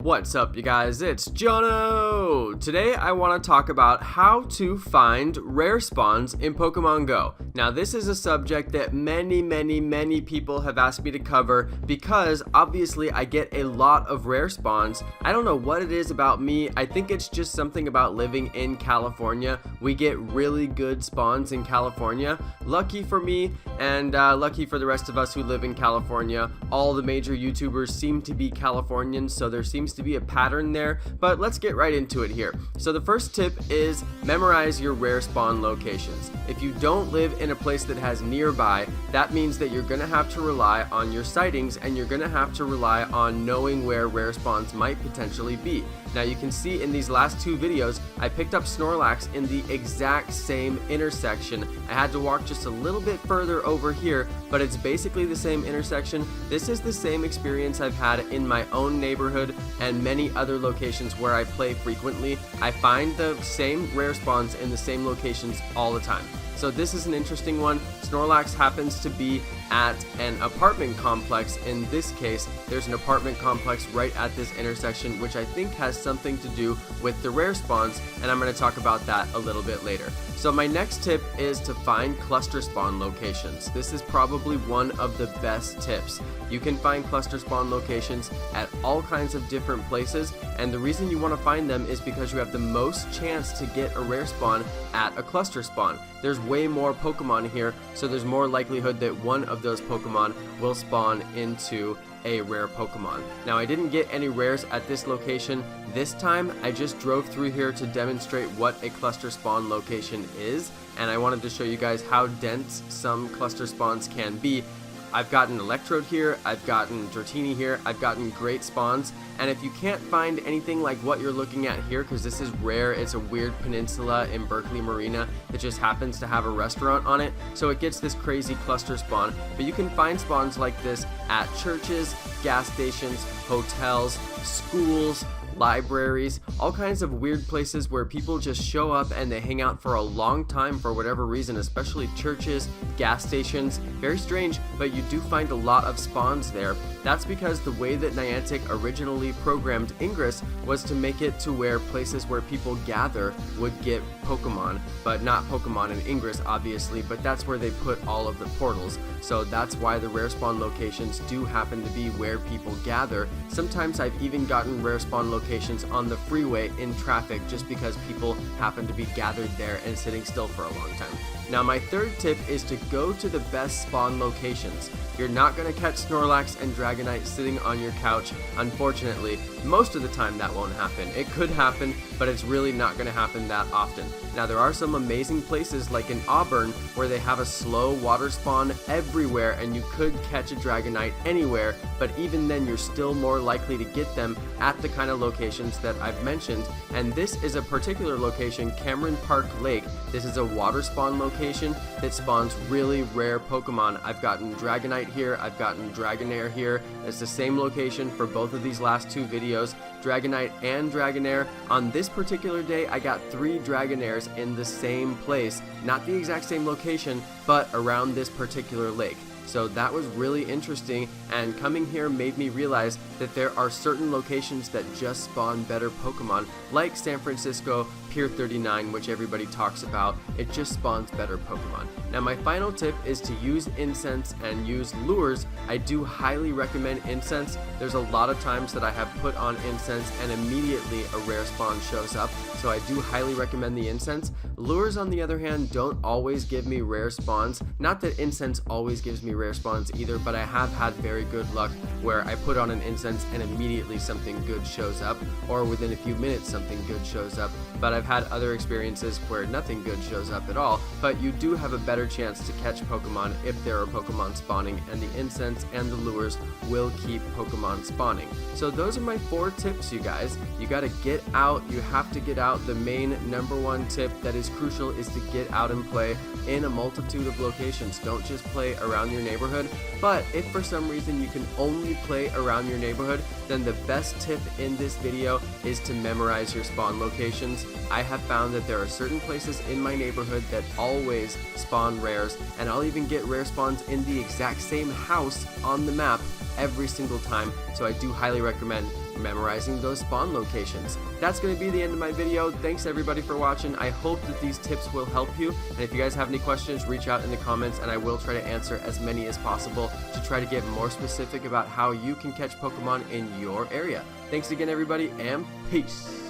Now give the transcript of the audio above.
What's up, you guys? It's Jonno! Today I want to talk about how to find rare spawns in Pokemon Go. Now this is a subject that many people have asked me to cover because obviously I get a lot of rare spawns. I don't know what it is about me. I think it's just something about living in California. We get really good spawns in California. Lucky for me and lucky for the rest of us who live in California. All the major YouTubers seem to be Californians, so there seems to be a pattern there, but let's get right into it here. So the first tip is memorize your rare spawn locations. If you don't live in a place that has nearby, that means that you're gonna have to rely on your sightings and you're gonna have to rely on knowing where rare spawns might potentially be. Now you can see in these last two videos, I picked up Snorlax in the exact same intersection. I had to walk just a little bit further over here, but it's basically the same intersection. This is the same experience I've had in my own neighborhood and many other locations where I play frequently. I find the same rare spawns in the same locations all the time. So this is an interesting one. Snorlax happens to be at an apartment complex. In this case, there's an apartment complex right at this intersection, which I think has something to do with the rare spawns, and I'm going to talk about that a little bit later. So my next tip is to find cluster spawn locations. This is probably one of the best tips. You can find cluster spawn locations at all kinds of different places, and the reason you want to find them is because you have the most chance to get a rare spawn at a cluster spawn. There's way more Pokemon here, so there's more likelihood that one of those Pokemon will spawn into a rare Pokemon. Now I didn't get any rares at this location this time. I just drove through here to demonstrate what a cluster spawn location is, and I wanted to show you guys how dense some cluster spawns can be. I've gotten Electrode here, I've gotten Dratini here, I've gotten great spawns, and if you can't find anything like what you're looking at here, because this is rare, it's a weird peninsula in Berkeley Marina that just happens to have a restaurant on it, so it gets this crazy cluster spawn, but you can find spawns like this at churches, gas stations, hotels, schools, libraries, all kinds of weird places where people just show up and they hang out for a long time for whatever reason, especially churches, gas stations. Very strange, but you do find a lot of spawns there. That's because the way that Niantic originally programmed Ingress was to make it to where places where people gather would get Pokemon, but not Pokemon in Ingress obviously, but that's where they put all of the portals. So that's why the rare spawn locations do happen to be where people gather. Sometimes I've even gotten rare spawn locations on the freeway in traffic just because people happen to be gathered there and sitting still for a long time. Now my third tip is to go to the best spawn locations. You're not going to catch Snorlax and Dragonite sitting on your couch, unfortunately. Most of the time that won't happen. It could happen, but it's really not going to happen that often. Now there are some amazing places like in Auburn where they have a slow water spawn everywhere and you could catch a Dragonite anywhere, but even then you're still more likely to get them at the kind of locations that I've mentioned. And this is a particular location, Cameron Park Lake. This is a water spawn location that spawns really rare Pokemon. I've gotten Dragonite here, I've gotten Dragonair here. It's the same location for both of these last two videos, Dragonite and Dragonair. On this particular day, I got 3 Dragonairs in the same place, not the exact same location, but around this particular lake. So that was really interesting, and coming here made me realize that there are certain locations that just spawn better Pokemon, like San Francisco, Pier 39, which everybody talks about. It just spawns better Pokemon. Now my final tip is to use Incense and use lures. I do highly recommend Incense. There's a lot of times that I have put on Incense and immediately a rare spawn shows up, so I do highly recommend the Incense. Lures, on the other hand, don't always give me rare spawns. Not that Incense always gives me rare spawns either, but I have had very good luck where I put on an Incense and immediately something good shows up, or within a few minutes something good shows up. But I've had other experiences where nothing good shows up at all, but you do have a better chance to catch Pokemon if there are Pokemon spawning, and the Incense and the lures will keep Pokemon spawning. So those are my 4 tips, you guys. You gotta get out, you have to get out. The main #1 tip that is crucial is to get out and play in a multitude of locations. Don't just play around your neighborhood, but if for some reason you can only play around your neighborhood, then the best tip in this video is to memorize your spawn locations. I have found that there are certain places in my neighborhood that always spawn rares, and I'll even get rare spawns in the exact same house on the map every single time, so I do highly recommend memorizing those spawn locations. That's going to be the end of my video. Thanks everybody for watching. I hope that these tips will help you, and if you guys have any questions, reach out in the comments and I will try to answer as many as possible to try to get more specific about how you can catch Pokemon in your area. Thanks again everybody, and peace!